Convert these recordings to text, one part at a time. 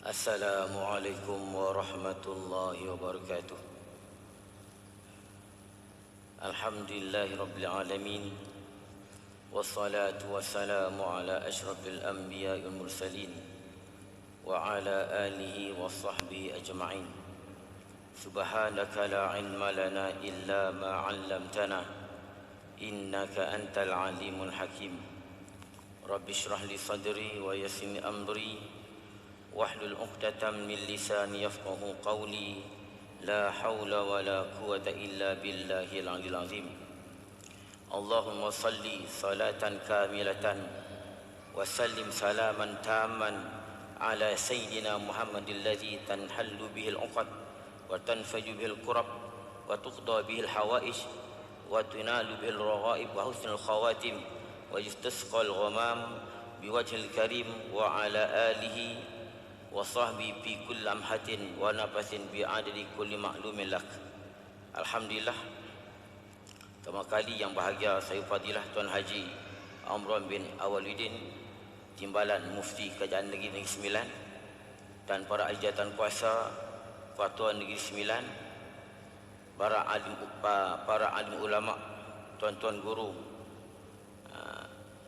Assalamualaikum warahmatullahi wabarakatuh. Alhamdulillahi rabbil alamin. Wassalatu wassalamu ala asyrafil anbiya'i wal mursalin wa ala alihi wa sahbihi ajma'in. Subhanaka la ilma lana illa ma 'allamtana innaka antal alimul hakim. Rabbi shrah li sadri wa yassir li amri wahlul 'uqdatam min lisani yafqahu qawli. La haula wa la quwwata illa billahil 'aliyyil 'azim. Allahumma salli salatan kamilatan wa sallim salaman tamman ala sayyidina Muhammadil ladzi tanhallu bihil 'uqad wa tanfaju bihil kurab wa tuqda bihil hawaij wa tunalu bihil raghaib wa husnul khawatim wa yustasqal ghamam biwajhil karim wa ala alihi wa sahbi fi kulli lamhatin wa nafasin bi adadi kulli ma'lumin lak. Alhamdulillah, pertama kali yang bahagia saya Fadilah Tuan Haji Amran bin Awaludin, Timbalan Mufti Kerajaan Negeri Sembilan, dan para ajatan kuasa Fatwa Negeri Sembilan, para alim ulama, tuan-tuan guru,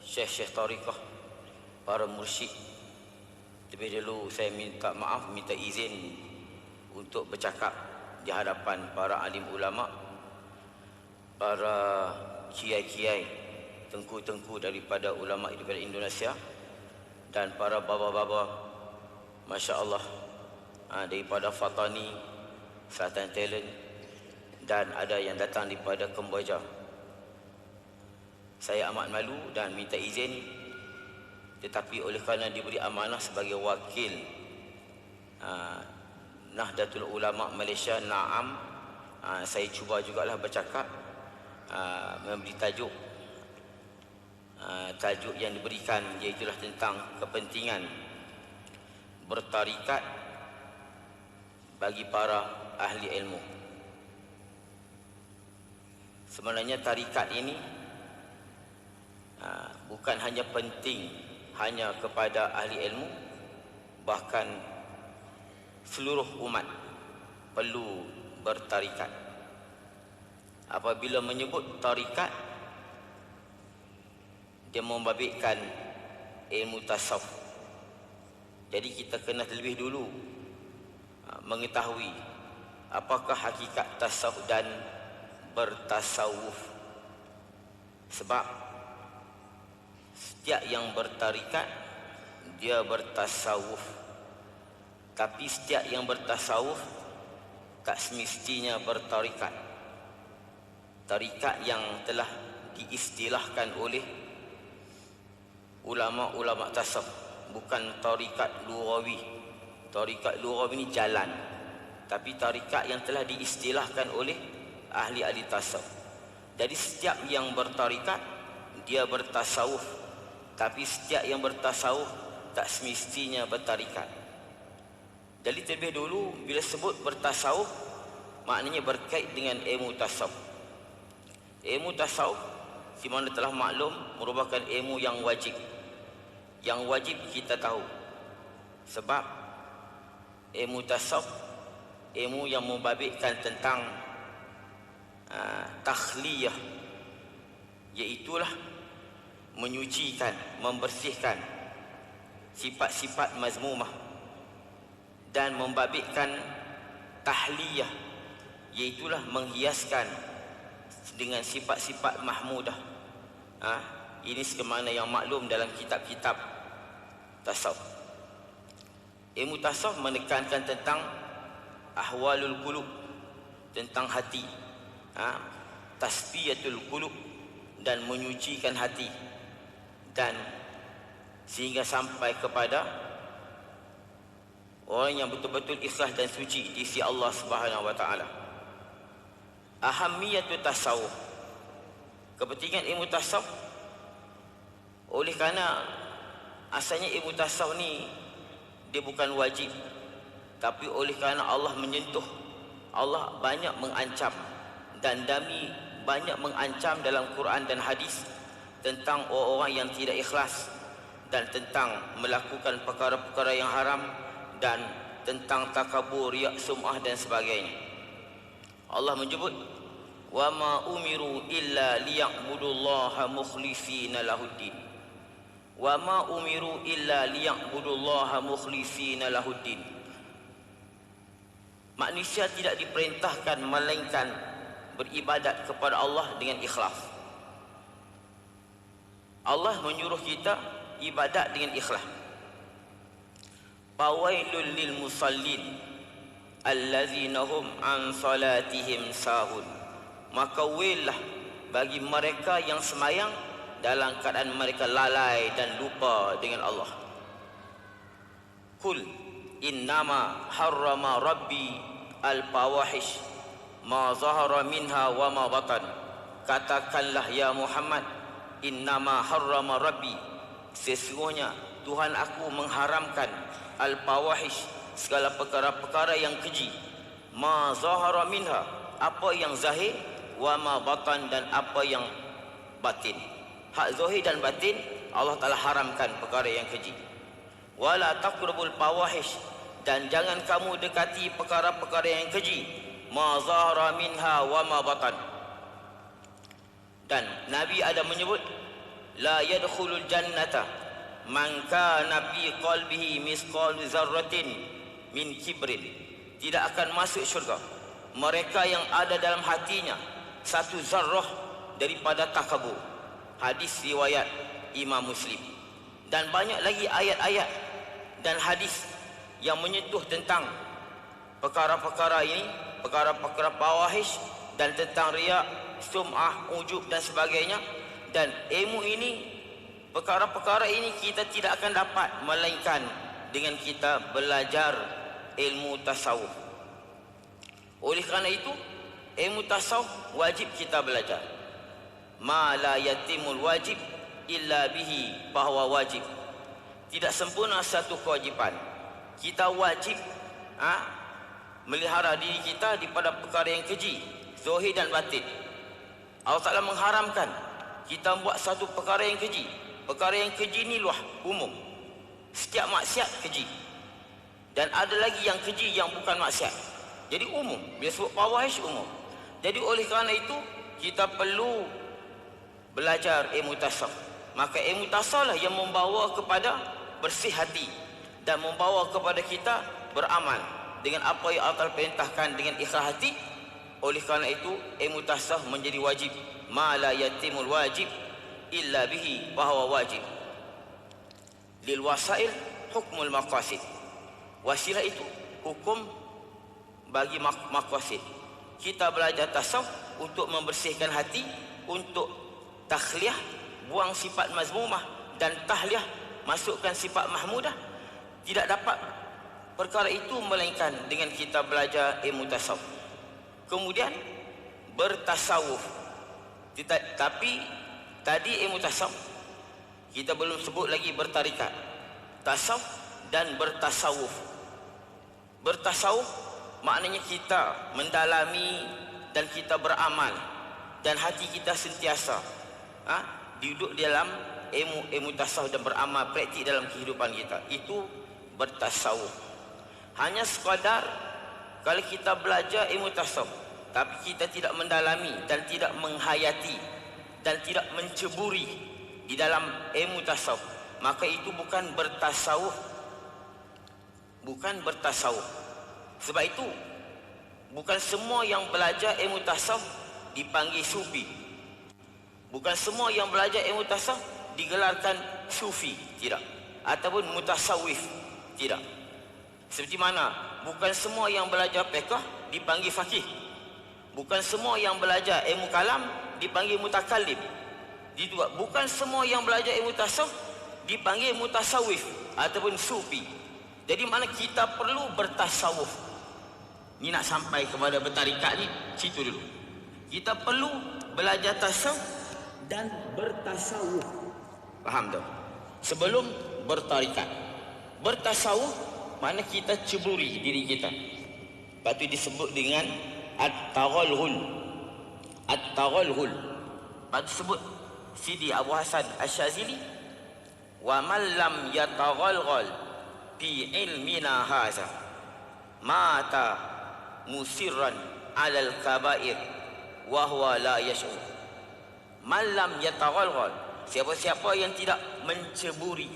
syekh-syekh tariqah, para mursyid. Lebih dulu saya minta maaf, minta izin untuk bercakap di hadapan para alim ulama, para kiai-kiai, tengku-tengku daripada ulama daripada Indonesia, dan para baba-baba, Masya Allah, daripada Fatani, Selatan Talent, dan ada yang datang daripada Kemboja. Saya amat malu dan minta izin, tetapi oleh kerana diberi amanah sebagai wakil Nahdlatul Ulama Malaysia, NAAM, saya cuba jugalah bercakap, memberi tajuk yang diberikan, iaitulah tentang kepentingan bertarikat bagi para ahli ilmu. Sebenarnya tarikat ini bukan hanya penting hanya kepada ahli ilmu, bahkan seluruh umat perlu bertarikat. Apabila menyebut tarikat, dia membabitkan ilmu tasawuf. Jadi kita kena terlebih dulu mengetahui apakah hakikat tasawuf dan bertasawuf. Sebab setiap yang bertarikat dia bertasawuf, tapi setiap yang bertasawuf tak semestinya bertarikat. Tarikat yang telah diistilahkan oleh ulama-ulama tasawuf bukan tarikat lughawi. Tarikat lughawi ini jalan, tapi tarikat yang telah diistilahkan oleh ahli-ahli tasawuf. Jadi setiap yang bertarikat dia bertasawuf, tapi setiap yang bertasawuf tak semestinya bertarikat. Jadi terlebih dulu bila sebut bertasawuf, maknanya berkait dengan ilmu tasawuf. Ilmu tasawuf, di mana telah maklum, merupakan ilmu yang wajib. Yang wajib kita tahu. Sebab ilmu tasawuf, ilmu yang membabitkan tentang takhliyah, iaitulah menyucikan, membersihkan sifat-sifat mazmumah, dan membabitkan tahliyah, iaitulah menghiaskan dengan sifat-sifat mahmudah. Ini sebagaimana yang maklum dalam kitab-kitab tasawuf. Ilmu tasawuf menekankan tentang ahwalul qulub, tentang hati, tasfiyatul qulub, dan menyucikan hati, dan sehingga sampai kepada orang yang betul-betul ikhlas dan suci di sisi Allah Subhanahu wa taala. Ahamiyatut tasawuf, kepentingan ilmu tasawuf, oleh kerana asalnya ilmu tasawuf ni dia bukan wajib, tapi oleh kerana Allah menyentuh, Allah banyak mengancam, dan Nabi banyak mengancam dalam Quran dan hadis tentang orang-orang yang tidak ikhlas dan tentang melakukan perkara-perkara yang haram dan tentang takabur, riak, sum'ah dan sebagainya. Allah menyebut wa ma umiru illa liya'budullaha mukhlishina lahuddin. Wa ma umiru illa liya'budullaha mukhlishina lahuddin. Manusia tidak diperintahkan melainkan beribadat kepada Allah dengan ikhlas. Allah menyuruh kita ibadat dengan ikhlas. Fawailul lil musallin allazina hum an salatihim sahun. Maka waillah bagi mereka yang semayang dalam keadaan mereka lalai dan lupa dengan Allah. Qul innama harrama rabbi al-fawahish ma zahara minha wa ma batan. Katakanlah ya Muhammad, innama harrama rabbi, sesungguhnya Tuhan aku mengharamkan al-fawahish, segala perkara-perkara yang keji, ma zahara minha, apa yang zahir, wa ma batan, dan apa yang batin. Hak zahir dan batin Allah Ta'ala haramkan perkara yang keji. Wala taqrabul fawahish, dan jangan kamu dekati perkara-perkara yang keji, ma zahara minha wa ma batan. Dan Nabi ada menyebut la yadkhulul jannata man kana fi qalbihi misqalu zarratin min kibrin. Tidak akan masuk syurga mereka yang ada dalam hatinya satu zarrah daripada takabur. Hadis riwayat Imam Muslim. Dan banyak lagi ayat-ayat dan hadis yang menyentuh tentang perkara-perkara ini, perkara-perkara fawahish, dan tentang riak, sum'ah, ujub dan sebagainya. Dan ilmu ini, perkara-perkara ini kita tidak akan dapat melainkan dengan kita belajar ilmu tasawuf. Oleh kerana itu, ilmu tasawuf wajib kita belajar. Ma la yatimul wajib illa bihi bahwa wajib. Tidak sempurna satu kewajipan. Kita wajib melihara diri kita daripada perkara yang keji, zahir dan batin. Allah Ta'ala mengharamkan kita buat satu perkara yang keji. Perkara yang keji ni luah, umum. Setiap maksiat keji. Dan ada lagi yang keji yang bukan maksiat. Jadi umum. Bila sebut fawahish umum. Jadi oleh kerana itu kita perlu belajar ilmu tasawuf. Maka ilmu tasawuf lah yang membawa kepada bersih hati dan membawa kepada kita beramal dengan apa yang Allah perintahkan dengan ikhlas hati. Oleh kerana itu ilmu tasawuf menjadi wajib. Ma la yatimul wajib illa bihi bahwa wajib. Lil wasail hukmul maqasid. Wasilah itu hukum bagi maqasid. Kita belajar tasawuf untuk membersihkan hati, untuk takhliyah, buang sifat mazmumah, dan tahliyah, masukkan sifat mahmudah. Tidak dapat perkara itu melainkan dengan kita belajar ilmu tasawuf. Kemudian bertasawuf. Tapi tadi ilmu tasawuf kita belum sebut lagi bertarikat. Tasawuf dan bertasawuf. Bertasawuf maknanya kita mendalami dan kita beramal dan hati kita sentiasa duduk dalam ilmu tasawuf dan beramal praktik dalam kehidupan kita. Itu bertasawuf. Hanya sekadar kalau kita belajar ilmu tasawuf tapi kita tidak mendalami dan tidak menghayati dan tidak menceburi di dalam ilmu tasawuf, maka itu bukan bertasawuf. Bukan bertasawuf. Sebab itu bukan semua yang belajar ilmu tasawuf dipanggil sufi. Bukan semua yang belajar ilmu tasawuf digelarkan sufi, tidak. Ataupun mutasawwif, tidak. Seperti mana bukan semua yang belajar fiqh dipanggil faqih. Bukan semua yang belajar ilmu kalam dipanggil mutakallim. Bukan semua yang belajar ilmu tasawuf dipanggil mutasawwif ataupun sufi. Jadi mana kita perlu bertasawuf. Ni nak sampai kepada bertarikat ni, situ dulu. Kita perlu belajar tasawuf dan bertasawuf. Faham tak? Sebelum bertarikat. Bertasawuf mana kita ceburi diri kita. Lepas tu disebut dengan at-taghalghul. At-taghalghul. Lepas tu sebut Sidi Abu Hasan Asy-Syadzili, wa man lam yataghalghal fi ilmina haza mata musirran alal kabair wa huwa la yash'ur. Malam yataghalghal, siapa-siapa yang tidak menceburi,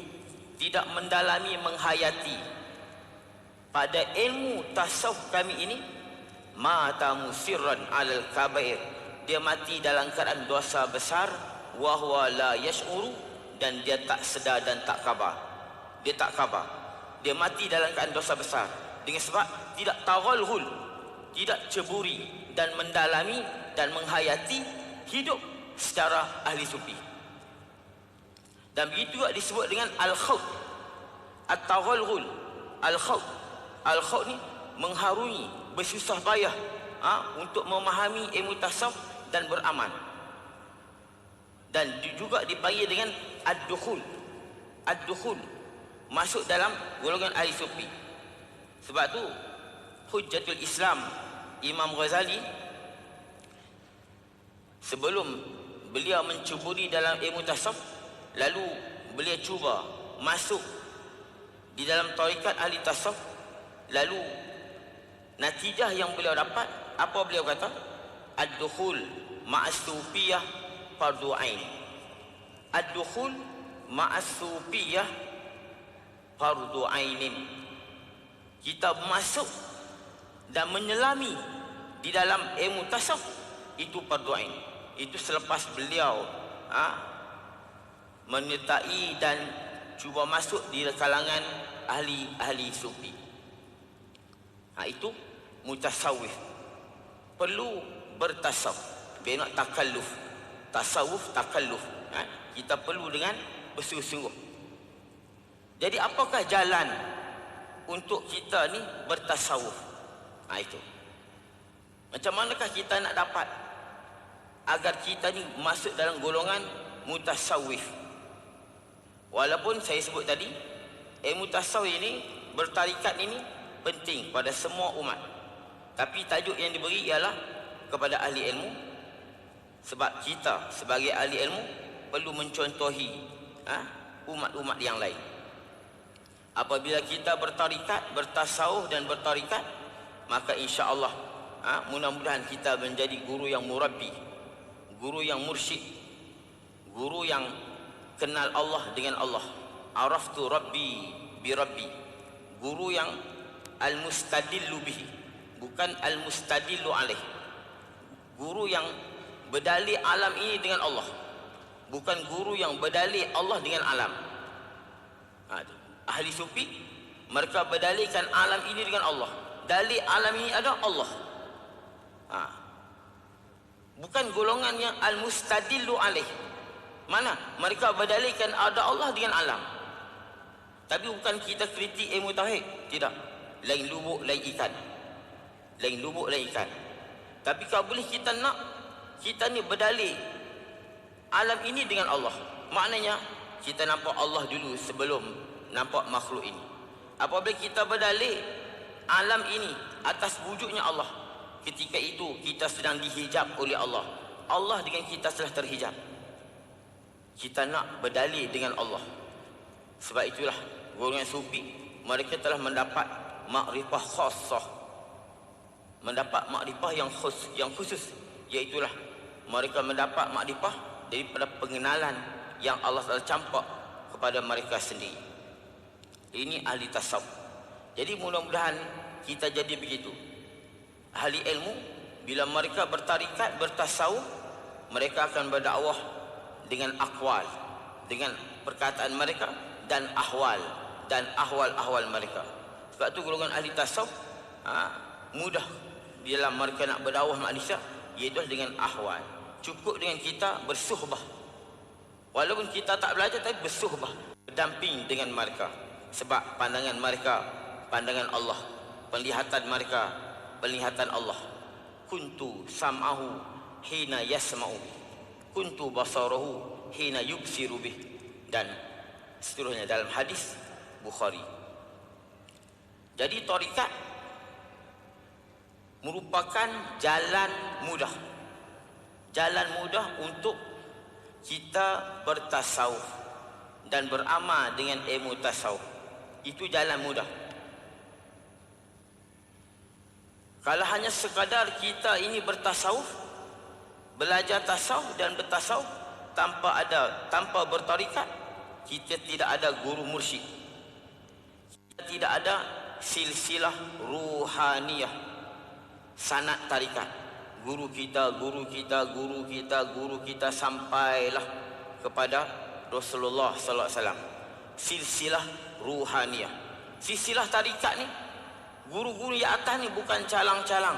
tidak mendalami, menghayati pada ilmu tasawuf kami ini, mata musirran alal kabair, dia mati dalam keadaan dosa besar, wa huwa la yash'uru, dan dia tak sedar dan tak khabar. Dia tak khabar, dia mati dalam keadaan dosa besar dengan sebab tidak taghalghul, tidak ceburi dan mendalami dan menghayati hidup secara ahli sufi. Dan begitu juga disebut dengan al-khawt, at-taghalghul, al-khawt. Al-khawt ni mengharungi, bersusah payah untuk memahami ilmu tasawuf dan beramal. Dan juga dipanggil dengan ad-dukhul. Ad-dukhul, masuk dalam golongan ahli sufi. Sebab tu Hujjatul Islam Imam Ghazali, sebelum beliau mencuburi dalam ilmu tasawuf, lalu beliau cuba masuk di dalam tarikat ahli tasawuf, lalu natijah yang beliau dapat, apa beliau kata? Ad-dukhul ma'as sufiyah fardu ain. Ad-dukhul ma'as sufiyah fardu ainin. Kita masuk dan menyelami di dalam ilmu tasawuf itu fardu ain. Itu selepas beliau menyertai dan cuba masuk di kalangan ahli sufi. Itu mutasawwif, perlu bertasawuf, bina takalluf. Tasawuf takalluf, kita perlu dengan bersungguh-sungguh. Jadi apakah jalan untuk kita ni bertasawuf? Itu macam manakah kita nak dapat agar kita ni masuk dalam golongan mutasawwif? Walaupun saya sebut tadi, ilmu tasawuf ini, bertarikat ini penting pada semua umat, tapi tajuk yang diberi ialah kepada ahli ilmu. Sebab kita sebagai ahli ilmu perlu mencontohi umat-umat yang lain. Apabila kita bertarikat, bertasawuf dan bertarikat, maka insya-Allah mudah-mudahan kita menjadi guru yang murabbi, guru yang mursyid, guru yang kenal Allah dengan Allah. Araftu rabbi bi rabbi, guru yang al-mustadillu bihi, bukan al-mustadillu alaih. Guru yang berdalil alam ini dengan Allah, bukan guru yang berdalil Allah dengan alam. Ahli sufi mereka berdalilkan alam ini dengan Allah. Dalil alam ini ada Allah. Bukan golongan yang al-mustadillu alaih. Mana mereka berdalilkan ada Allah dengan alam. Tapi bukan kita kritik ilmu tauhid, tidak. Lain lubuk lain ikan. Lain lubuk lain ikan. Tapi kalau boleh kita nak kita ni berdalil alam ini dengan Allah, maknanya kita nampak Allah dulu sebelum nampak makhluk ini. Apabila kita berdalil alam ini atas wujudnya Allah, ketika itu kita sedang dihijab oleh Allah. Allah dengan kita telah terhijab. Kita nak berdalil dengan Allah. Sebab itulah golongan sufi, mereka telah mendapat makrifah khassah, mendapat makrifah yang khusus, iaitulah mereka mendapat makrifah daripada pengenalan yang Allah telah campak kepada mereka sendiri. Ini ahli tasawuf. Jadi mudah-mudahan kita jadi begitu. Ahli ilmu, bila mereka bertarikat, bertasawuf, mereka akan berdakwah dengan aqwal, dengan perkataan mereka dan ahwal, dan ahwal-ahwal mereka. Sebab tu golongan ahli tasawuf mudah bila mereka nak berdakwah manusia, iaitu dengan ahwal. Cukup dengan kita bersuhbah, walaupun kita tak belajar, tapi bersuhbah, berdamping dengan mereka. Sebab pandangan mereka pandangan Allah, penglihatan mereka penglihatan Allah. Kuntu sam'ahu hina yasma'u, kuntu basarahu hina yubsiru bih, dan seterusnya dalam hadis Bukhari. Jadi tarikat merupakan jalan mudah, jalan mudah untuk kita bertasawuf dan beramal dengan ilmu tasawuf. Itu jalan mudah. Kalau hanya sekadar kita ini bertasawuf, belajar tasawuf dan bertasawuf tanpa bertarikat, kita tidak ada guru mursyid. Kita tidak ada silsilah ruhaniyah, sanad tarikat. Guru kita sampailah kepada Rasulullah sallallahu alaihi wasallam. Silsilah ruhaniyah. Silsilah tarikat ni, guru-guru yang atas ni bukan calang-calang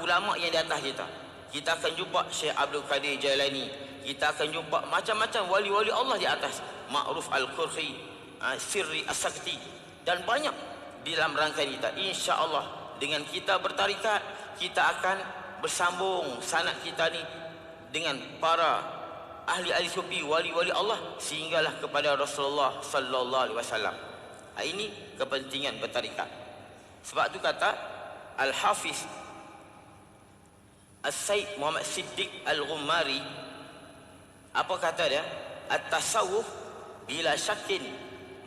ulama yang di atas kita. Kita akan jumpa Syekh Abdul Qadir Jailani, kita akan jumpa macam-macam wali-wali Allah di atas, Ma'ruf Al-Qurhi, Sirri As-Sakti, dan banyak di dalam rangkaian kita. Insya-Allah dengan kita bertarikat, kita akan bersambung sanad kita ni dengan para ahli-ahli sufi, wali-wali Allah, sehinggalah kepada Rasulullah sallallahu alaihi wasallam. Ini kepentingan bertarikat. Sebab tu kata Al-Hafiz As-Sayyid Muhammad Siddiq Al-Ghummari, apa kata dia? At-tasawuf bila syakin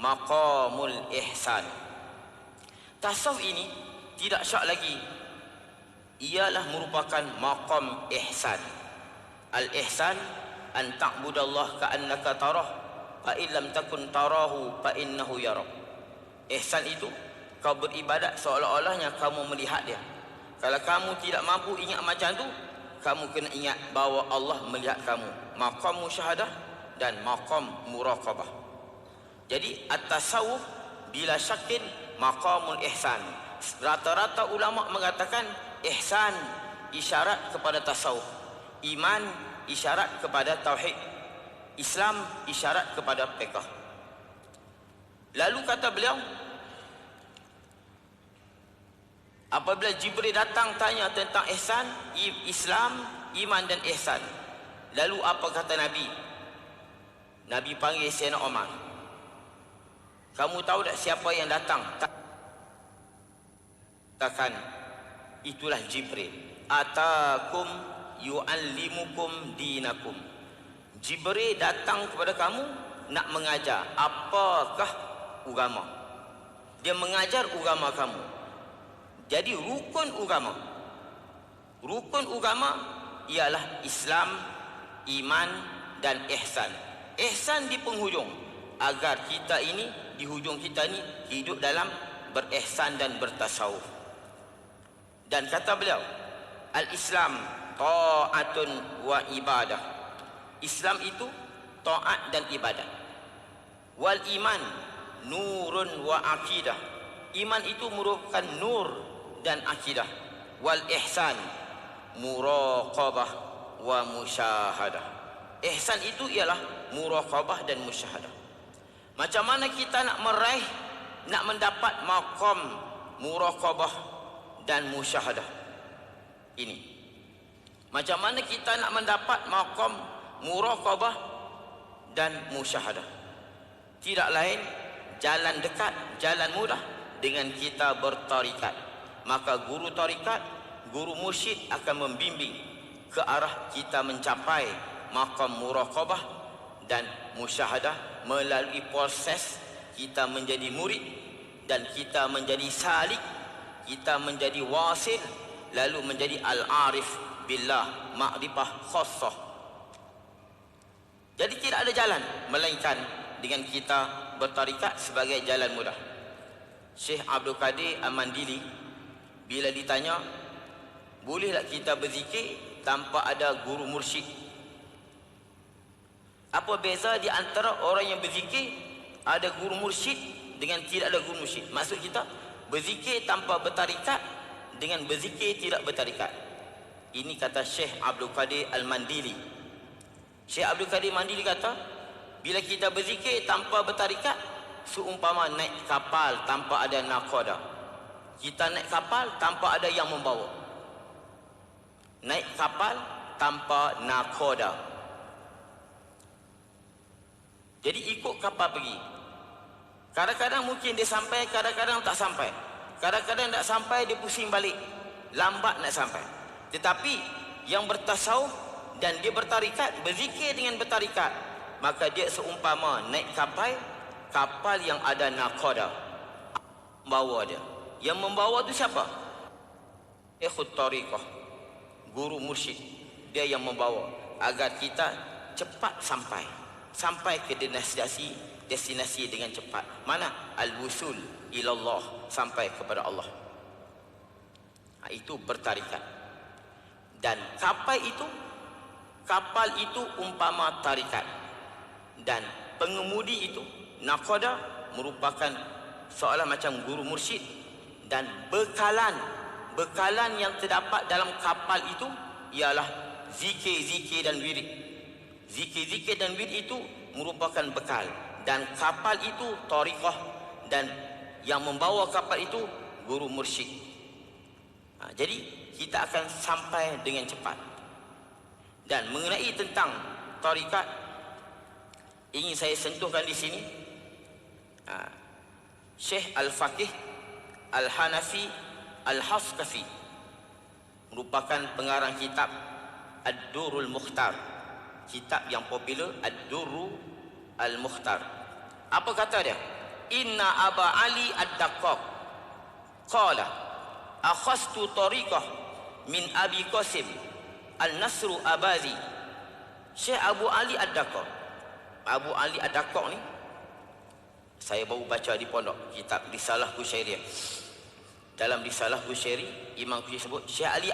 maqamul ihsan. Tasawuf ini tidak syak lagi, ialah merupakan maqam ihsan. Al-ihsan an ta'budallah ka'annaka tarah fa illam takun tarahu fa innahu yarak. Ihsan itu kau beribadat seolah-olahnya kamu melihat dia. Kalau kamu tidak mampu ingat macam tu, kamu kena ingat bahawa Allah melihat kamu. Maqam musyahadah dan maqam muraqabah. Jadi at-tasawuf bila syakin maqamul ihsan. Rata-rata ulama mengatakan ihsan isyarat kepada tasawuf, iman isyarat kepada tauhid, Islam isyarat kepada fiqh. Lalu kata beliau, apabila Jibril datang tanya tentang ihsan, Islam, iman dan ihsan, lalu apa kata Nabi? Nabi panggil Sayyidina Umar. Kamu tahu tak siapa yang datang? Katakan, itulah Jibril. Atakum yu'allimukum dinakum. Jibril datang kepada kamu nak mengajar apakah agama. Dia mengajar agama kamu. Jadi rukun agama ialah Islam, iman dan ihsan. Ihsan di penghujung, agar kita ini di hujung kita ini hidup dalam berihsan dan bertasawuf. Dan kata beliau, al-Islam ta'atun wa ibadah. Islam itu taat dan ibadat. Wal iman nurun wa akidah. Iman itu merupakan nur dan akidah. Wal ihsan muraqabah wa musyahadah. Ihsan itu ialah muraqabah dan musyahadah. Macam mana kita nak meraih, nak mendapat maqam muraqabah dan musyahadah ini? Macam mana kita nak mendapat maqam muraqabah dan musyahadah? Tidak lain jalan dekat, jalan mudah dengan kita bertarikat. Maka guru tarikat, guru mursyid akan membimbing ke arah kita mencapai maqam muraqabah dan musyahadah melalui proses kita menjadi murid dan kita menjadi salik, kita menjadi wasil, lalu menjadi al-arif billah, ma'rifah khassah. Jadi tidak ada jalan melainkan dengan kita bertarikat sebagai jalan mudah. Syekh Abdul Qadir Al-Mandili bila ditanya, bolehlah kita berzikir tanpa ada guru mursyid? Apa beza di antara orang yang berzikir ada guru mursyid dengan tidak ada guru mursyid? Maksud kita, berzikir tanpa bertarikat dengan berzikir tidak bertarikat. Ini kata Syekh Abdul Qadir Al-Mandili. Syekh Abdul Qadir Al-Mandili kata, bila kita berzikir tanpa bertarikat, seumpama naik kapal tanpa ada nakoda. Kita naik kapal tanpa ada yang membawa. Naik kapal tanpa nakoda. Jadi ikut kapal pergi. Kadang-kadang mungkin dia sampai, kadang-kadang tak sampai. Kadang-kadang tak sampai, dia pusing balik. Lambat nak sampai. Tetapi yang bertasawuf dan dia bertarikat, berzikir dengan bertarikat, maka dia seumpama naik kapal kapal yang ada nakoda, membawa dia. Yang membawa tu siapa? Syekhut Tariqah, guru mursyid. Dia yang membawa agar kita cepat sampai ke destinasi dengan cepat. Mana? Al-wusul ilallah, sampai kepada Allah. Itu bertarikat. Dan kapal itu umpama tarikat. Dan pengemudi itu, nakoda, merupakan seolah macam guru mursyid. Dan bekalan yang terdapat dalam kapal itu ialah zikir dan wirid. Zikir dan wirid itu merupakan bekal. Dan kapal itu tariqah, dan yang membawa kapal itu guru mursyid. Jadi kita akan sampai dengan cepat. Dan mengenai tentang tarikat, ingin saya sentuhkan di sini. Syekh Al-Faqih Al-Hanafi Al-Haskafi merupakan pengarang kitab Ad-Durrul Mukhtar, kitab yang popular, Ad-Durru Al-Mukhtar. Apa kata dia? Inna Aba Ali Ad-Daqqaq qala akhastu tariqah min Abi Qasim Al-Nasru Abazi. Syekh Abu Ali Ad-Daqqaq. Abu Ali Ad-Daqqaq ni saya baru baca di pondok, kitab Risalah Kusyairiyah. Dalam Risalah Kusyairi, Imam Kusyairi sebut Syekh Ali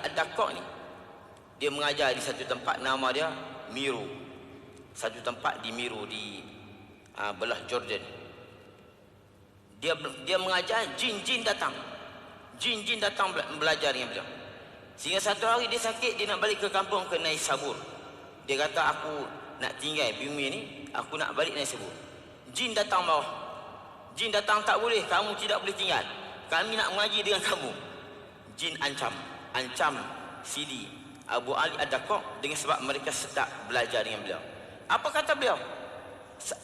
Ad-Daqqaq ni, dia mengajar di satu tempat, nama dia Miru. Satu tempat di Miru, di belah Jordan. Dia mengajar, jin-jin datang belajar dengan beliau. Sehingga satu hari dia sakit, dia nak balik ke kampung, ke Naisabur. Dia kata, aku nak tinggal bumi ni, aku nak balik Naisabur. Jin datang bawah. Jin datang, tak boleh, kamu tidak boleh tinggal, kami nak mengaji dengan kamu. Jin ancam Sidi Abu Ali Ad-Daqqaq dengan sebab mereka sedap belajar dengan beliau. Apa kata beliau?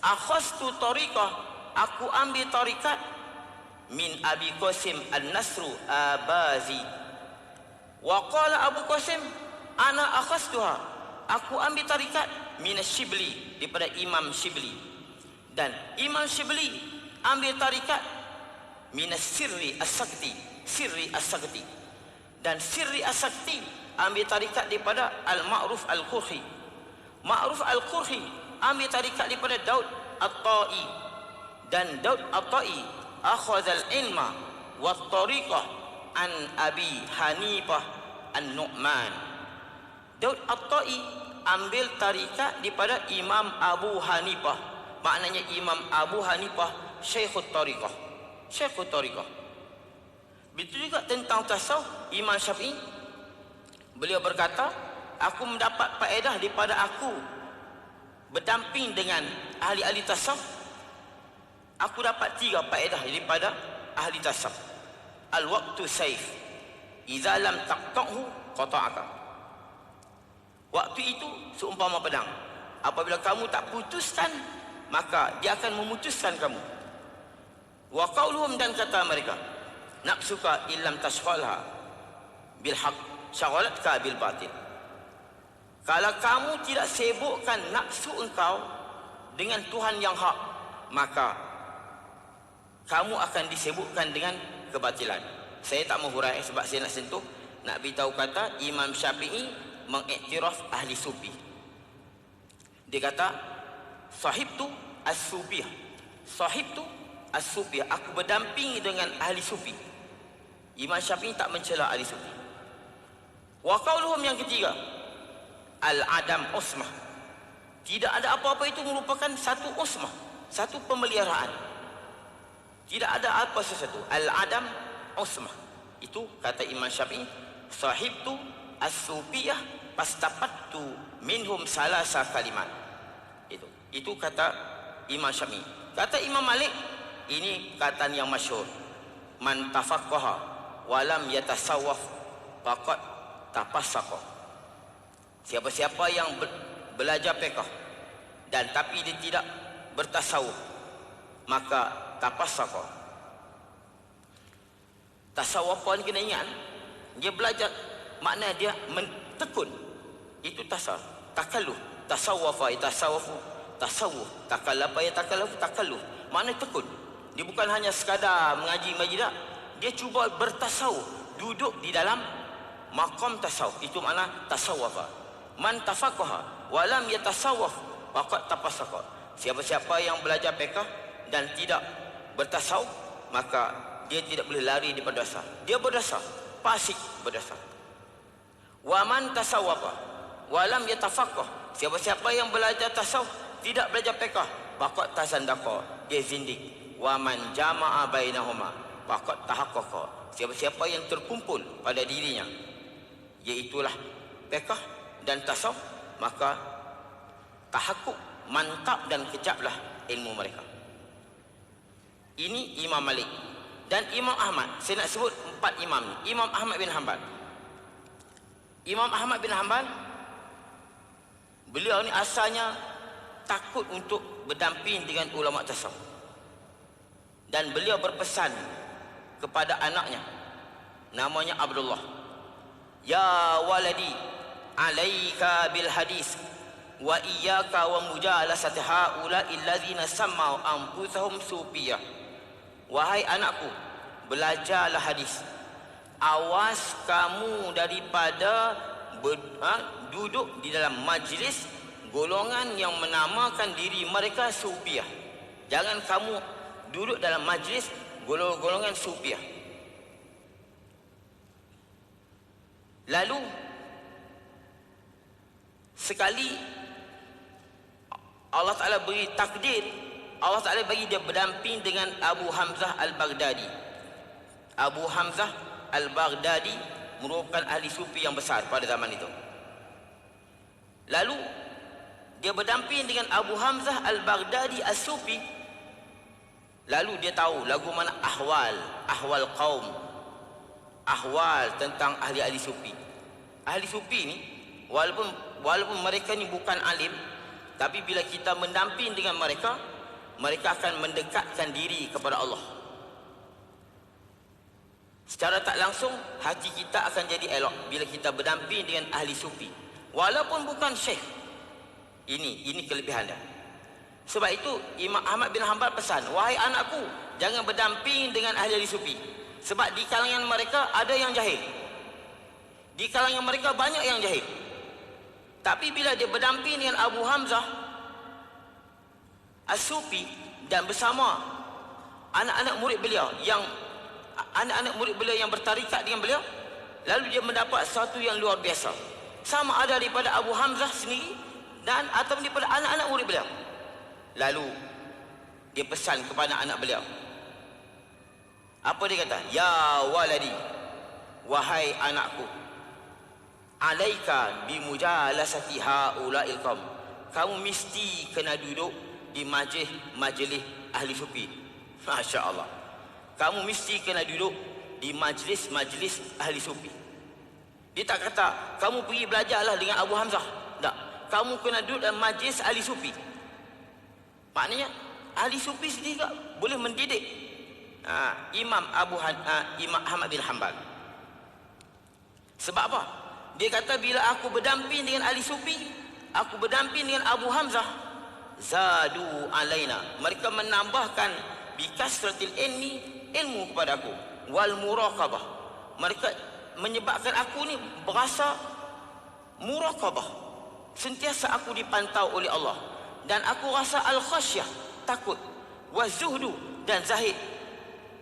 Akhastu tariqah, aku ambil tarikat min Abi Qasim Al-Nasru Abazi. Wa qala Abu Qasim ana akhastuha, aku ambil tarikat min Shibli, daripada Imam Shibli. Dan Imam Shibli ambil tarikat min Sirri As-Sakti. Dan Sirri As-Sakti ambil tarikat daripada Al-Ma'ruf Al-Qurhi. Ma'ruf Al-Qurhi ambil tarikat daripada Daud At-Ta'i. Dan Daud At-Ta'i akhadha al-ilma wa tariqah an Abi Hanifah An-Nu'man. Daud At-Ta'i ambil tarikat daripada Imam Abu Hanifah. Maknanya Imam Abu Hanifah Syekhut Tariqah. Betul juga tentang tasawuf. Imam Syafi'i, beliau berkata, aku mendapat faedah daripada aku berdamping dengan ahli-ahli tasawuf. Aku dapat 3 faedah daripada ahli tasawuf. Al-waqtu sayf, idza lam taqta'hu qata'aka. Waktu itu seumpama pedang, apabila kamu tak putuskan, maka dia akan memutuskan kamu. Wa qauluhum, dan kata mereka, nafsuka illam tashghalha bil haqq syagalatka bil batil. Kalau kamu tidak sibukkan nafsu engkau dengan Tuhan yang hak, maka kamu akan disibukkan dengan kebatilan. Saya tak menghurai sebab saya nak sentuh, nak beritahu kata Imam Syafi'i mengiktiraf ahli sufi. Dia kata, sahibtu as-sufiyah. Aku berdamping dengan ahli sufi. Imam Syafi'i tak mencela ahli sufi. Wa qauluhum, yang ketiga, al-adam usmah. Tidak ada apa-apa itu merupakan satu usmah, satu pemeliharaan. Tidak ada apa sesuatu. Al-adam usmah. Itu kata Imam Syafi'i, sahibtu as-sufiyah pastapattu minhum salasa kalimat. Itu kata Imam Syafi'i. Kata Imam Malik, ini kataan yang masyhur, man tafaqqaha walam yatasawwaf faqad tapassaqa. Siapa-siapa yang belajar fiqh dan tapi dia tidak bertasawuf, maka tapassaqa. Tasawufan kena ingat, dia belajar, makna dia mentekun. Itu tasawuf. Takalluh, tasawwafa, tasawufu, tasawuf. Takallaf ya takalluf. Makna tekun. Dia bukan hanya sekadar mengaji tak. Dia cuba bertasawuf, duduk di dalam maqam tasawuf. Itu makna tasawwafa. Man tafaqaha wa lam yatasawwaf faqad tafassaqa. Siapa-siapa yang belajar fiqh dan tidak bertasawuf, maka dia tidak boleh lari daripada dosa. Dia berdosa, fasik berdosa. Wa man tasawwafa wa lam yatafaqqah. Siapa-siapa yang belajar tasawuf tidak belajar fiqh, faqad tasandaqa. Dia zindik. Wa man jama'a bainahuma faqad tahaqqaqa. Siapa-siapa yang terkumpul pada dirinya iaitulah fiqh dan tasawuf, maka tahakkuk, mantap dan kecaplah ilmu mereka. Ini Imam Malik dan Imam Ahmad. Saya nak sebut 4 imam ni. Imam Ahmad bin Hanbal. Imam Ahmad bin Hanbal, beliau ni asalnya takut untuk berdamping dengan ulama tasawuf. Dan beliau berpesan kepada anaknya, namanya Abdullah, ya waladi alaika bil hadis wa iyyaka wa mujalasati haula illadzina sammau anfusahum sufiyah. Wahai anakku, belajarlah hadis. Awas kamu daripada duduk di dalam majlis golongan yang menamakan diri mereka sufiyah. Jangan kamu duduk dalam majlis golongan sufiyah. Lalu sekali Allah Ta'ala beri takdir, Allah Ta'ala bagi dia berdamping dengan Abu Hamzah Al-Baghdadi. Abu Hamzah Al-Baghdadi merupakan ahli sufi yang besar pada zaman itu. Lalu dia berdamping dengan Abu Hamzah Al-Baghdadi As-Sufi. Lalu dia tahu lagu mana ahwal kaum, ahwal tentang ahli-ahli sufi. Ahli sufi ni walaupun mereka ni bukan alim, tapi bila kita mendamping dengan mereka, mereka akan mendekatkan diri kepada Allah. Secara tak langsung hati kita akan jadi elok bila kita berdamping dengan ahli sufi, walaupun bukan syekh. Ini kelebihan dia. Sebab itu Imam Ahmad bin Hanbal pesan, wahai anakku, jangan berdamping dengan ahli sufi. Sebab di kalangan mereka ada yang jahil. Di kalangan mereka banyak yang jahil. Tapi bila dia berdamping dengan Abu Hamzah As-Sufi dan bersama anak-anak murid beliau yang bertarikat dengan beliau, lalu dia mendapat sesuatu yang luar biasa. Sama ada daripada Abu Hamzah sendiri dan atau daripada anak-anak murid beliau. Lalu dia pesan kepada anak beliau. Apa dia kata? Ya waladi, wahai anakku, alaika bimujalasati haula'il qaum. Kamu mesti kena duduk di majlis ahli sufi. Masya-Allah. Kamu mesti kena duduk di majlis ahli sufi. Dia tak kata kamu pergi belajarlah dengan Abu Hamzah. Tak. Kamu kena duduk dalam majlis ahli sufi. Maknanya ahli sufi sendiri boleh mendidik Imam Ahmad bin Hanbal. Sebab apa? Dia kata bila aku berdamping dengan ahli sufi, aku berdamping dengan Abu Hamzah, zadu alaina. Mereka menambahkan bikasratil ilmu kepada aku, wal muraqabah. Mereka menyebabkan aku ni berasa muraqabah. Sentiasa aku dipantau oleh Allah. Dan aku rasa al-khasyah, takut, wazuhdu dan zahid.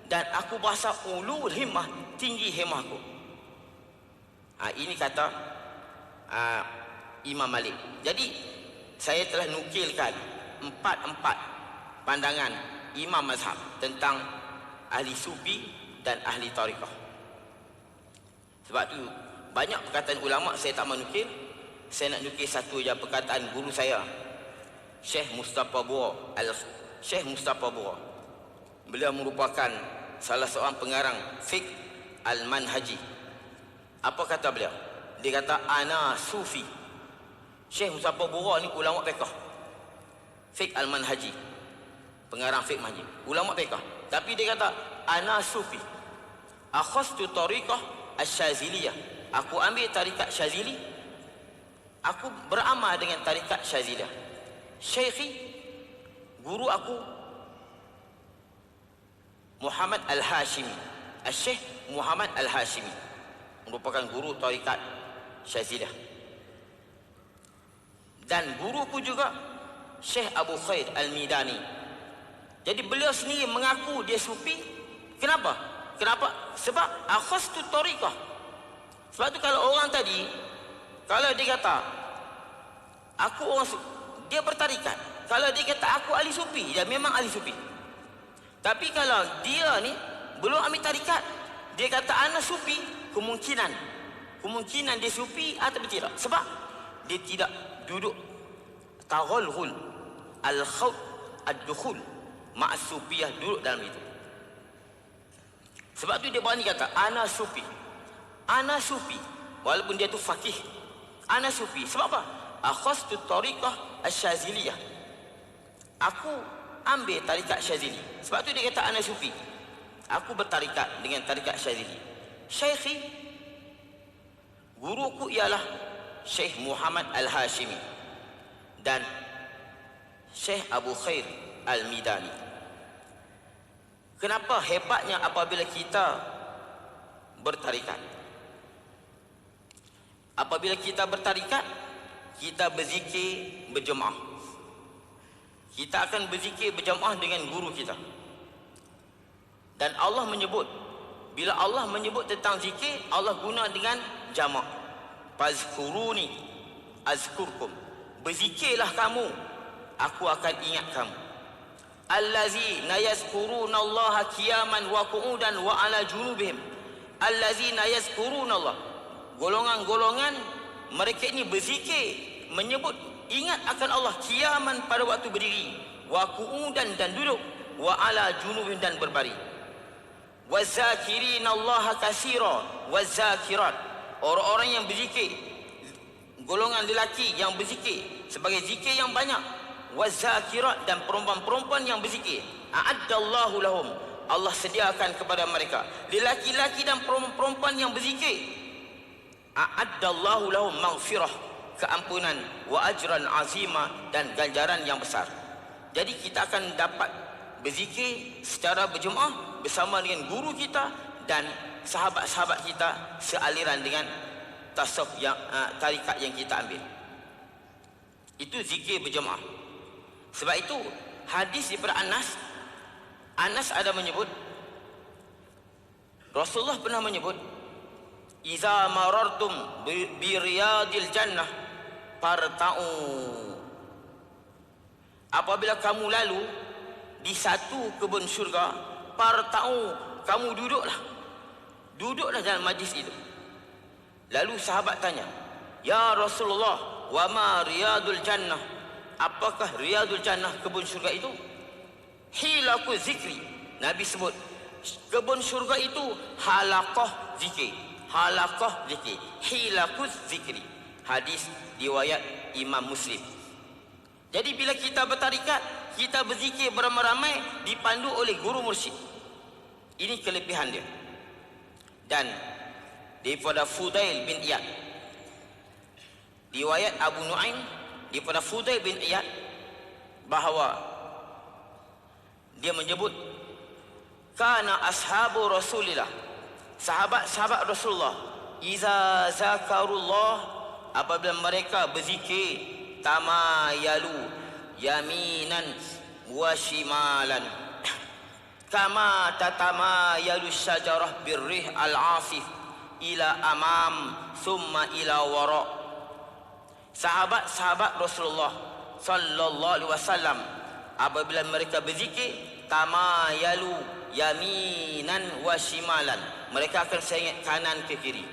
Dan aku berasa ulul himmah, tinggi himmahku. Ini kata Imam Malik. Jadi saya telah nukilkan empat pandangan imam mazhab tentang ahli sufi dan ahli tariqah. Sebab tu banyak perkataan ulama saya tak menukil. Saya nak nukil satu je perkataan guru saya, Syekh Mustafa Bura. Syekh Mustafa Bura, beliau merupakan salah seorang pengarang fiqh al-manhaji. Apa kata beliau? Dia kata ana sufi. Syekh Mustafa Bura ni ulama fiqh, fiqh al-manhaji, pengarang fiqh manhaji, ulama fiqh. Tapi dia kata ana sufi, akhastu tariqah asy-syaziliyah. Aku ambil tarikat Syazili, aku beramal dengan tarikat Syaziliyah. Syekhi, guru aku Muhammad Al-Hashimi, Syekh Muhammad Al-Hashimi, merupakan guru tarikat Syaziliyah. Dan guruku juga Syekh Abu Khair Al-Midani. Jadi beliau sendiri mengaku dia sufi. Kenapa? Sebab akhastu tariqah. Sebab tu kalau orang tadi, kalau dia kata aku orang dia bertarikat, kalau dia kata aku ahli sufi, dia memang ahli sufi. Tapi kalau dia ni belum ambil tarikat, dia kata ana sufi, kemungkinan dia sufi atau tidak. Sebab dia tidak duduk taghalghul al-khawt ad-dukhul ma'a sufiyah, duduk dalam itu. Sebab tu dia berani kata ana sufi, walaupun dia tu faqih. Ana sufi. Sebab apa? Akhastu tariqah asy-syaziliyah. Aku ambil tarikat Syazili. Sebab tu dia kata ana sufi. Aku bertarikat dengan tarikat Syazili. Syekhi, guruku ialah Syekh Muhammad Al-Hashimi dan Syekh Abu Khair Al-Midani. Kenapa hebatnya apabila kita bertarikat? Apabila kita bertarikat, kita berzikir berjemaah. Kita akan berzikir berjemaah dengan guru kita. Dan Allah menyebut, bila Allah menyebut tentang zikir, Allah guna dengan jamak. Fazkuruni azkurkum. Berzikirlah kamu, aku akan ingat kamu. Allazina yazkuruna Allah qiyaman wa qu'udan wa ala junubihim. Allazina yazkuruna Allah. Golongan-golongan mereka ini berzikir, menyebut, ingat akan Allah qiyaman pada waktu berdiri, wa qu'udan dan duduk, wa ala junubihim dan berbaring. Wazakirina Allah katsira wazakirat. Orang-orang yang berzikir, golongan lelaki yang berzikir sebagai zikir yang banyak, wazakirat, dan perempuan-perempuan yang berzikir. A'addallahu lahum, Allah sediakan kepada mereka, lelaki-laki dan perempuan yang berzikir, a'addallahu lahum maghfirah, keampunan, wa ajran azima, dan ganjaran yang besar. Jadi kita akan dapat berzikir secara berjemaah bersama dengan guru kita dan sahabat-sahabat kita sealiran dengan tasawuf yang tarikat yang kita ambil. Itu zikir berjemaah. Sebab itu hadis daripada Anas ada menyebut, Rasulullah pernah menyebut, iza marartum bi riyadil jannah farta'u. Apabila kamu lalu di satu kebun syurga, farta'u, kamu duduklah dalam majlis itu. Lalu sahabat tanya, ya Rasulullah, wa ma riyadul jannah, apakah riyadul jannah, kebun syurga itu? Hilaku zikri, Nabi sebut kebun syurga itu halaqah zikir, hilaku zikri. Hadis riwayat Imam Muslim. Jadi bila kita bertarikat, kita berzikir beramai-ramai, dipandu oleh guru mursyid. Ini kelebihan dia. Dan daripada Fudail bin Iyad, riwayat Abu Nuaim daripada Fudail bin Iyad, bahawa dia menyebut, kana ashabu Rasulillah, sahabat-sahabat Rasulullah, iza zakarullah, apabila mereka berzikir, tamayalu yaminan wa shimalan kama tatamayalu syajarah birrih al-asif ila amam summa ila wara. Sahabat-sahabat Rasulullah sallallahu alaihi wasallam apabila mereka berzikir, tamayalu yaminan wa shimalan, mereka akan sengit kanan ke kiri.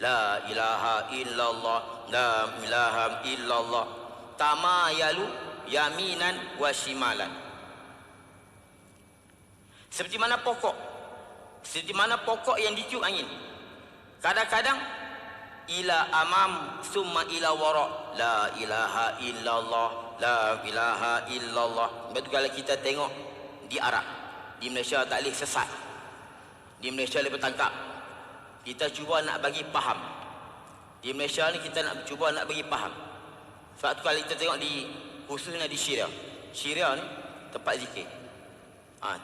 La ilaha illallah, la ilaha illallah, tamayalu yaminan wa shimalan. Seperti mana pokok yang ditiup angin. Kadang-kadang ila amam summa ila wara, la ilaha illallah, la ilaha illallah. Betul, kalau kita tengok di Arab, di Malaysia tak boleh sesat, di Malaysia boleh bertangkap. Kita cuba nak bagi faham. Di Malaysia ni kita nak cuba nak bagi faham. Sebab tu kalau kita tengok di khususnya di Syria. Syria ni tempat zikir.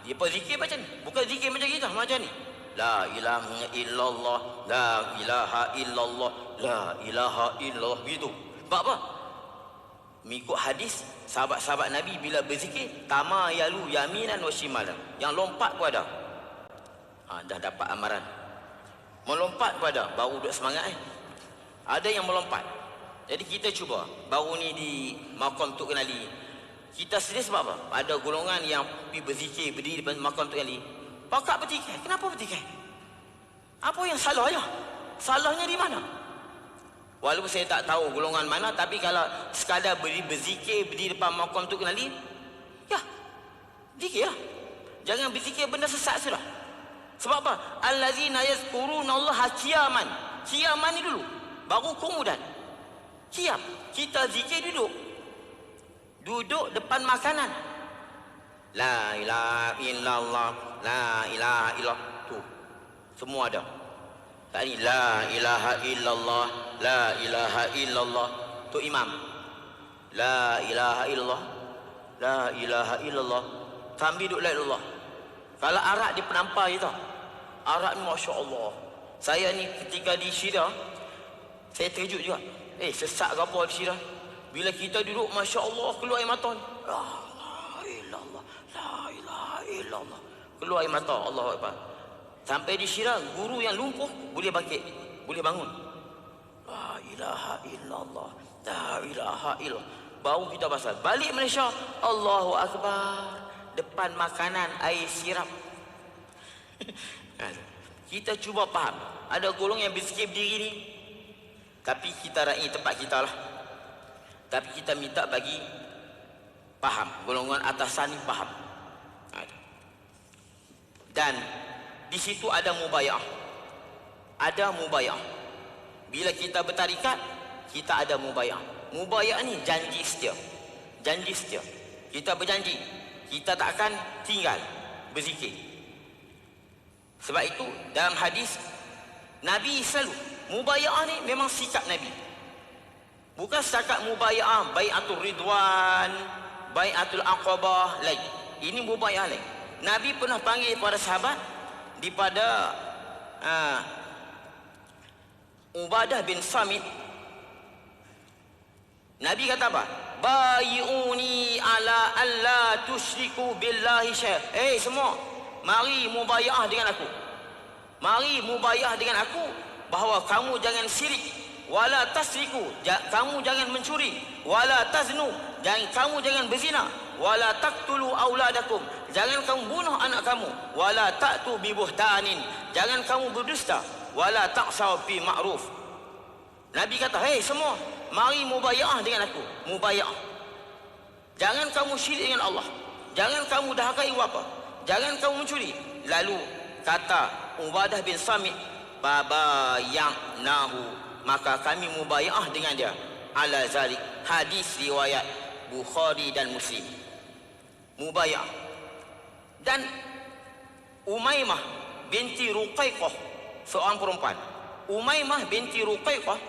Dia pun zikir macam ni, bukan zikir macam kita, macam ni. La ilaha illallah, la ilaha illallah, la ilaha illallah, begitu. Sebab apa? Mengikut hadis, sahabat-sahabat Nabi bila berzikir, tamayalu yaminan wa shimalan. Yang lompat pun ada. Dah dapat amaran. Melompat pun ada, baru duduk semangat Ada yang melompat. Jadi kita cuba, baru ni di Maqam Tok Kenali. Kita sedih sebab apa? Ada golongan yang pergi berzikir, berdiri depan Maqam Tok Kenali. Pakak bertikai. Kenapa bertikai? Apa yang salahnya? Salahnya di mana? Walaupun saya tak tahu golongan mana, tapi kalau sekadar berzikir, berdiri depan Maqam Tok Kenali, ya, zikir lah. Jangan berzikir benda sesat sudah. Sebab apa? Allazina yazkurunallaha qiyaman. Qiyaman ni dulu, baru kemudian qiyam. Kita zikir duduk depan makanan. La ilaha illallah, la ilaha illallah. Tu semua ada. Tak ni la ilaha illallah, la ilaha illallah. Tu imam. La ilaha illallah, la ilaha illallah. Kami duduk la ilallah. Kalau arak dia penampar je tau. Arak ni Masya Allah. Saya ni ketika di Syria, saya terkejut juga. Sesak ke apa di Syria? Bila kita duduk, Masya Allah, keluar air mata ni. La ilaha illallah, la ilaha illallah. Keluar air mata, Allahu Akbar. Sampai di Syria, guru yang lumpuh boleh bangkit, boleh bangun. La ilaha illallah, la ilaha illallah. Baru kita pasal. Balik Malaysia, Allahu Akbar. Depan makanan, air sirap. Kita cuba faham. Ada golongan yang berzikir berdiri ni, tapi kita raih tempat kita lah. Tapi kita minta bagi faham. Golongan atasan ni faham. Dan di situ ada mubayah. Ada mubayah. Bila kita bertarikat, kita ada mubayah. Mubayah ni janji setia. Janji setia. Kita berjanji, kita tak akan tinggal berzikir. Sebab itu dalam hadis, Nabi selalu, mubayah ni memang sikap Nabi. Bukan setakat mubayah bai'atul ridwan, bai'atul aqabah lain. Ini mubayah lain. Nabi pernah panggil para sahabat daripada Ubadah bin Samit. Nabi kata apa? Bai'uni ala alla tusyriku billahi syai'. Semua, mari mubayah dengan aku. Mari mubayah dengan aku bahawa kamu jangan syirik, wala tasriku, kamu jangan mencuri, wala taznu, kamu jangan berzina, wala taqtulu auladakum, jangan kamu bunuh anak kamu, wala ta'tu bi buhtanin, jangan kamu berdusta, wala taqsaw fi ma'ruf. Nabi kata, semua, mari mubayah dengan aku. Mubayah. Jangan kamu syirik dengan Allah, jangan kamu dahakai bapa, jangan kamu mencuri. Lalu kata Ubadah bin Samit, baba yang nahu, maka kami mubayah dengan dia. Ala zalik. Hadis riwayat Bukhari dan Muslim. Mubayah. Dan Umaymah binti Ruqaiqah, seorang perempuan. Umaymah binti Ruqaiqah,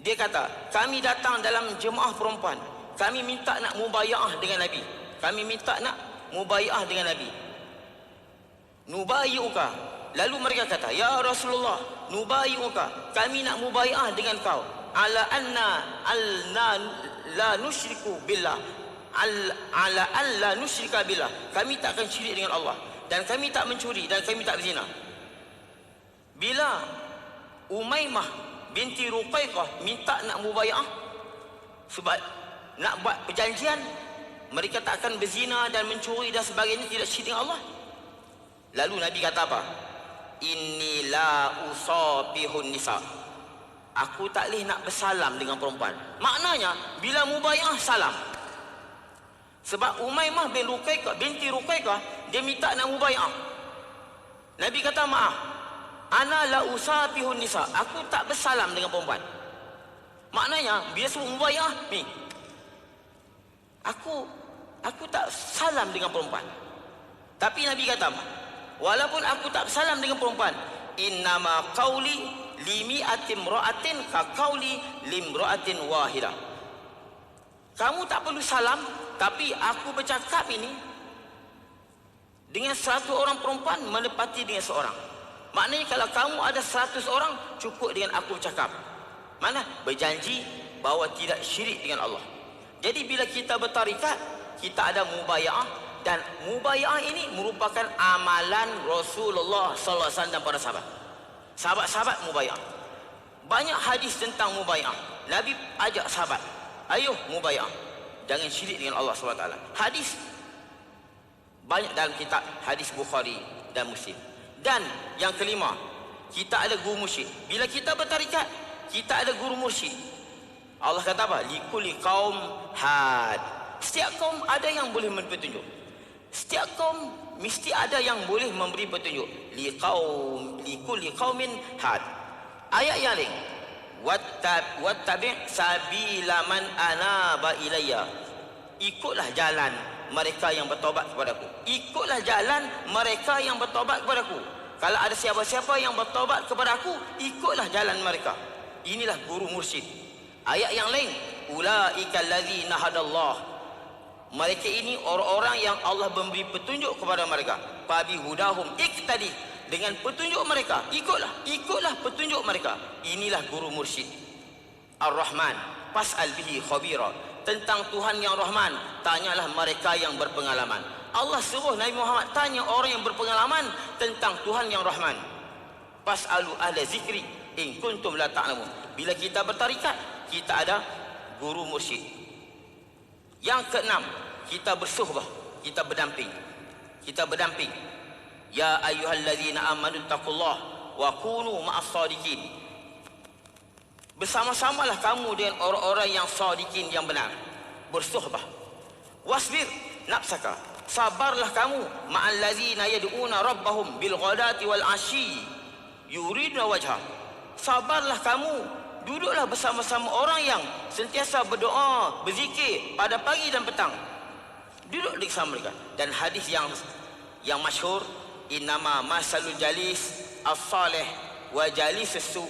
dia kata, kami datang dalam jemaah perempuan, kami minta nak mubayah dengan Nabi. Kami minta nak mubayah dengan Nabi. Nubayyuka. Lalu mereka kata, ya Rasulullah, nubayyuka, kami nak mubayah dengan kau. Ala anna la nusyriku billah. Ala an la nusyrika billah. Kami tak akan syirik dengan Allah, dan kami tak mencuri, dan kami tak berzina. Bila Umaymah binti Ruqaiqah minta nak mubayah, sebab nak buat perjanjian, mereka tak akan berzina dan mencuri dan sebagainya, tidak syirik dengan Allah. Lalu Nabi kata apa? Inni la usabihun nisa. Aku tak boleh nak bersalam dengan perempuan. Maknanya bila mubayah salam. Sebab Umaymah binti Ruqaiqah, dia minta nak mubayah. Nabi kata, maaf, ana la usabihun nisa. Aku tak bersalam dengan perempuan. Maknanya bila sebut mubayah ni, aku tak salam dengan perempuan. Tapi Nabi kata, walaupun aku tak salam dengan perempuan, innama qauli limi'atin ra'atin ka qauli limra'atin wahidah. Kamu tak perlu salam, tapi aku bercakap ini dengan 100 orang perempuan menepati dengan seorang. Maknanya kalau kamu ada 100 orang, cukup dengan aku bercakap. Mana? Berjanji bahawa tidak syirik dengan Allah. Jadi bila kita bertarikat, kita ada mubaya'ah, dan mubaya'ah ini merupakan amalan Rasulullah sallallahu alaihi wasallam dan para sahabat. Sahabat-sahabat mubaya'ah. Banyak hadis tentang mubaya'ah. Nabi ajak sahabat, ayo mubaya'ah, jangan syirik dengan Allah SWT. Hadis banyak dalam kitab hadis Bukhari dan Muslim. Dan yang kelima, kita ada guru mursyid. Bila kita bertarikat, kita ada guru mursyid. Allah kata apa? Likulli qaum had. Setiap kaum ada yang boleh memberi petunjuk. Setiap kaum mesti ada yang boleh memberi petunjuk. Likulli qaumin had. Ayat yang lain, wattabi' sabila man anaba ilayya. Ikutlah jalan mereka yang bertobat kepadaku. Ikutlah jalan mereka yang bertobat kepadaku. Kalau ada siapa-siapa yang bertobat kepadaku, ikutlah jalan mereka. Inilah guru mursyid. Ayat yang lain, ulaika allazina hadallah. Mereka ini orang-orang yang Allah memberi petunjuk kepada mereka. Fabi hudahum iqtadi. Dengan petunjuk mereka, ikutlah petunjuk mereka. Inilah guru mursyid. Ar-Rahman, fas'al bihi khabira. Tentang Tuhan yang Rahman, tanyalah mereka yang berpengalaman. Allah suruh Nabi Muhammad tanya orang yang berpengalaman tentang Tuhan yang Rahman. Fas'alu ahla zikri in kuntum la ta'lamun. Bila kita bertarikat, kita ada guru mursyid. Yang keenam, kita bersuhbah, kita berdamping. Ya ayyuhallazina amanu taqullah wa kunu ma'as sadiqin. Bersama-samalah kamu dengan orang-orang yang sadiqin, yang benar. Bersuhbah. Wasbir nafsaka. Sabarlah kamu ma'al ladzina yad'una rabbahum bil ghadati wal ashi yuriduna wajha. Sabarlah kamu, duduklah bersama-sama orang yang sentiasa berdoa, berzikir pada pagi dan petang. Duduk bersama mereka. Dan hadis yang masyhur, innama masalul jalis as-salih wa jalis as-su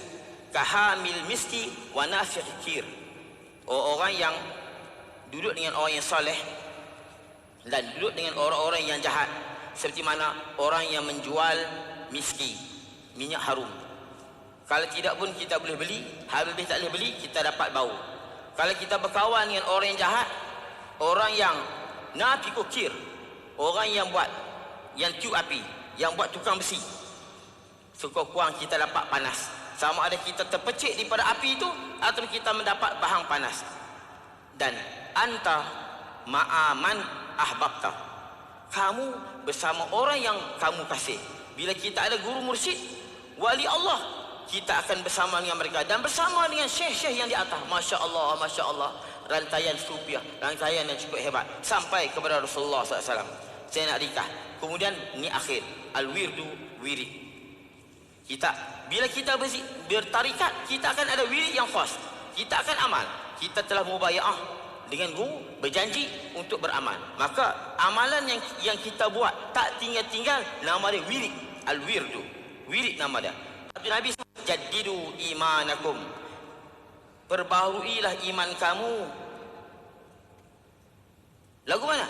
kahamil miski wa nafiq kir. Orang yang duduk dengan orang yang saleh dan duduk dengan orang-orang yang jahat, seperti mana orang yang menjual miski, minyak harum. Kalau tidak pun kita boleh beli, habis tak boleh beli, kita dapat bau. Kalau kita berkawan dengan orang yang jahat, orang yang nafiq kir, orang yang tiup api, yang buat tukang besi, sekurang-kurang kita dapat panas. Sama ada kita terpecik daripada api itu atau kita mendapat bahan panas. Dan anta ma'aman ahbabta. Kamu bersama orang yang kamu kasih. Bila kita ada guru mursyid, wali Allah, kita akan bersama dengan mereka dan bersama dengan syekh-syekh yang di atas. Masya Allah, Masya Allah. Rantaian sufiah, rantaian yang cukup hebat sampai kepada Rasulullah SAW. Saya nak ringkas. Kemudian ni akhir, al-wirdu wirid. Bila kita bertarikat, kita akan ada wirid yang khas. Kita akan amal. Kita telah mubaya'ah dengan guru, berjanji untuk beramal. Maka amalan yang kita buat tak tinggal-tinggal, nama dia wirid. Al-wirdu, wirid nama dia. Nabi SAW, jaddidu imanakum. Perbaharuilah iman kamu. Lagu mana?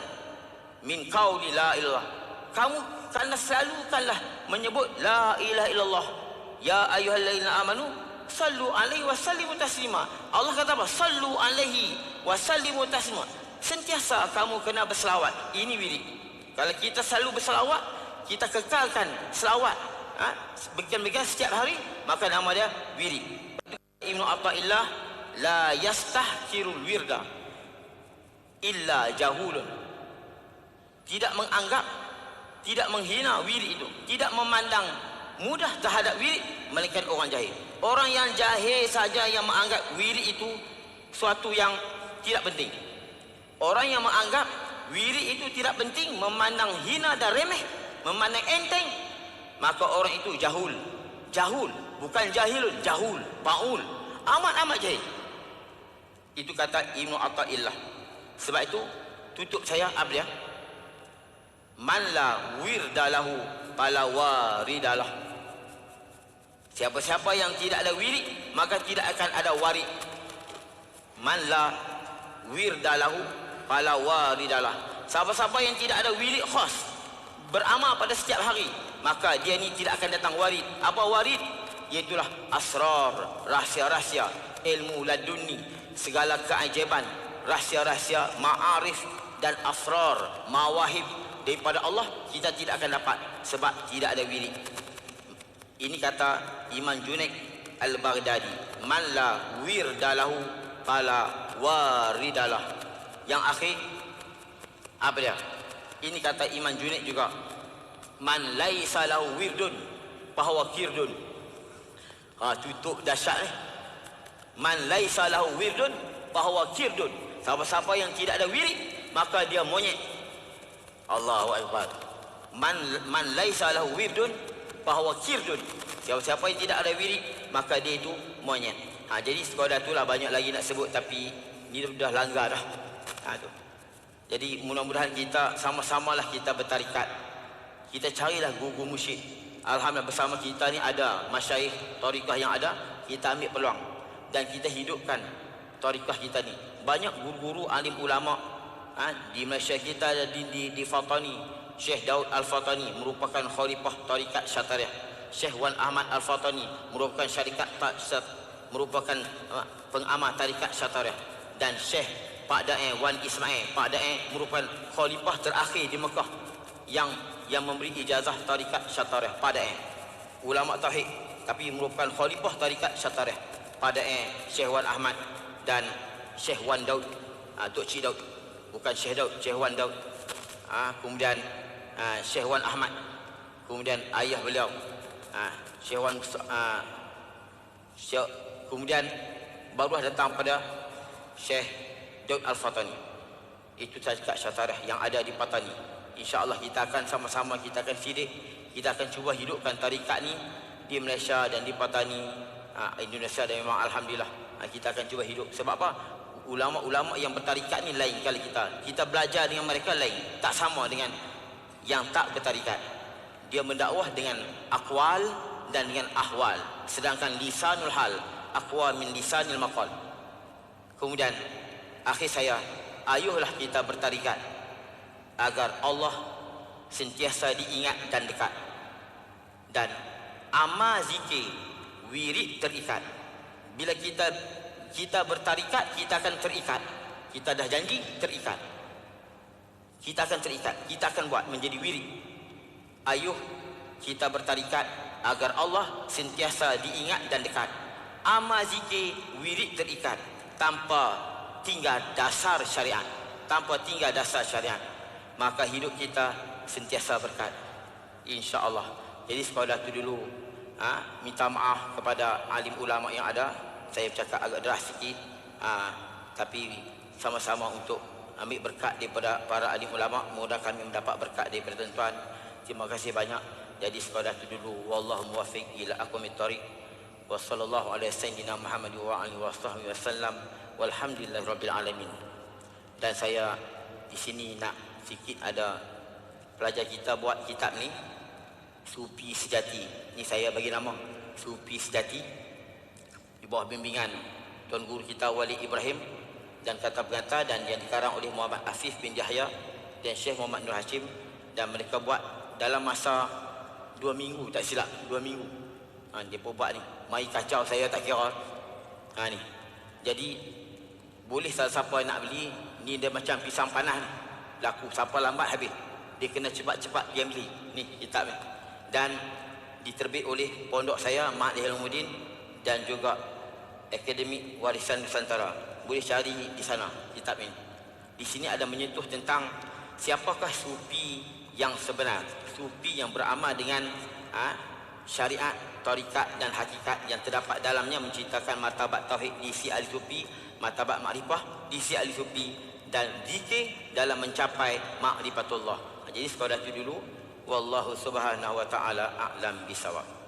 Min qauli la ilallah. Kamu karena selalukanlah menyebut la ilaha illallah. Ya ayyuhallazina amanu sallu alaihi wa sallimu taslima. Allah kata apa? Sallu alaihi wa sallimu taslima. Sentiasa kamu kena berselawat. Ini wirid. Kalau kita selalu berselawat, kita kekalkan selawat, begitu setiap hari, maka nama dia wirid. Ibnu Athaillah, la yastahkirul wirda illa jahulun. Tidak menganggap, tidak menghina wirid itu, tidak memandang mudah terhadap wirid, melainkan orang jahil. Orang yang jahil saja yang menganggap wirid itu suatu yang tidak penting. Orang yang menganggap wirid itu tidak penting, memandang hina dan remeh, memandang enteng, maka orang itu jahul. Jahul, bukan jahilun, jahul, baul, amat-amat jahil. Itu kata Ibnu Athaillah. Sebab itu tutup saya abdia, man la wirdalahu fala waridalah. Siapa-siapa yang tidak ada wirid, maka tidak akan ada warid. Man la wirdalahu fala waridalah. Siapa-siapa yang tidak ada wirid khas beramal pada setiap hari, maka dia ni tidak akan datang warid. Apa warid? Iaitulah asrar, rahsia-rahsia, ilmu laduni, segala keajaiban, rahsia-rahsia, ma'arif dan asrar, mawahib daripada Allah kita tidak akan dapat sebab tidak ada wirid. Ini kata Imam Junaid Al-Baghdadi, man la wirdalahu fala waridalah. Yang akhir apa dia? Ini kata Imam Junaid juga, man laisa lahu wirdun fahuwa kirdun. Tutup dahsyat ni. Man laisa lahu wirdun fahuwa kirdun. Siapa-siapa yang tidak ada wirid maka dia monyet. Allahu akbar. Man laisa lahu wirdun fahuwa kirdun. Siapa-siapa yang tidak ada wirid maka dia itu monyet. Jadi sekadar itulah, banyak lagi nak sebut tapi ni dah langgar dah. Tu. Jadi mudah-mudahan kita sama-samalah kita bertarikat. Kita carilah guru musyrik. Alhamdulillah bersama kita ni ada masyayikh tarikah yang ada, kita ambil peluang dan kita hidupkan tarikah kita ni. Banyak guru-guru alim ulama di Malaysia kita ada di Fatani. Syekh Daud Al-Fatani merupakan khalifah tarikat Syatariah. Syekh Wan Ahmad Al-Fatani merupakan merupakan pengamal tarikat Syatariah. Dan Syekh Pak Dae Wan Ismail Pak Dae merupakan khalifah terakhir di Mekah yang memberi ijazah tarikat Syatariah. Pak Dae ulama tauhid tapi merupakan khalifah tarikat Syatariah. Pak Dae, Syekh Wan Ahmad dan Syekh Wan Daud, Tok Cik Daud, bukan Syekh Daud, Syekh Wan Daud. Kemudian Syekh Wan Ahmad, kemudian ayah beliau Syekh Wan kemudian baru datang pada Syekh Daud Al-Fatani. Itu tarikat Syatariah yang ada di Patani. InsyaAllah kita akan sama-sama, kita akan sidik, kita akan cuba hidupkan tarikat ni di Malaysia dan di Patani, Indonesia. Dan memang Alhamdulillah kita akan cuba hidup. Sebab apa? Ulama-ulama yang bertarikat ni lain kali kita belajar dengan mereka lain, tak sama dengan yang tak bertarikat. Dia mendakwah dengan aqwal dan dengan ahwal, sedangkan lisanul hal aqwa min lisanil maqal. Kemudian akhir saya, ayuhlah kita bertarikat agar Allah sentiasa diingat dan dekat, dan amal zikir wirid terikat. Bila kita bertarikat, kita akan terikat. Kita dah janji, terikat. Kita akan terikat, kita akan buat menjadi wirid. Ayuh kita bertarikat agar Allah sentiasa diingat dan dekat. Amal zikir wirid terikat tanpa tinggal dasar syariat, tanpa tinggal dasar syariat, maka hidup kita sentiasa berkat, insya-Allah. Jadi sekadar itu dulu, minta maaf kepada alim ulama yang ada. Saya bercakap agak deras sikit, tapi sama-sama untuk ambil berkat daripada para alim ulama. Mudah kami mendapat berkat daripada tuan-tuan. Terima kasih banyak. Jadi sekadar itu dulu. Wallahu muwaffiq ila aqwamit thariq. Wa sallallahu ala sayyidina Muhammad wa alihi wasallam. Walhamdulillahirabbil alamin. Dan saya di sini nak sikit, ada pelajar kita buat kitab ni, Sufi Sejati. Ni saya bagi nama Sufi Sejati di bawah bimbingan Tuan Guru kita Walid Ibrahim dan kata pengantar, dan yang dikarang oleh Muhammad Afif bin Yahya dan Syekh Muhammad Nur Hashim. Dan mereka buat dalam masa 2 minggu, tak silap 2 minggu. Dia pun buat ni, mai kacau saya tak kira. Ni jadi boleh siapa nak beli. Ni dia macam pisang panas ni, laku siapa lambat habis. Dia kena cepat-cepat dia beli ni kitab ni. Dan diterbit oleh pondok saya Mak Hilmuddin dan juga Akademik Warisan Nusantara. Boleh cari di sana kitab ini. Di sini ada menyentuh tentang siapakah sufi yang sebenar, sufi yang beramal dengan syariat, tarikat dan hakikat yang terdapat dalamnya, menceritakan martabat tauhid di si ahli sufi, martabat makrifah di si ahli sufi, dan zikir dalam mencapai makrifatullah. Jadi sekadar itu dulu. Wallahu subhanahu wa ta'ala a'lam bisawab.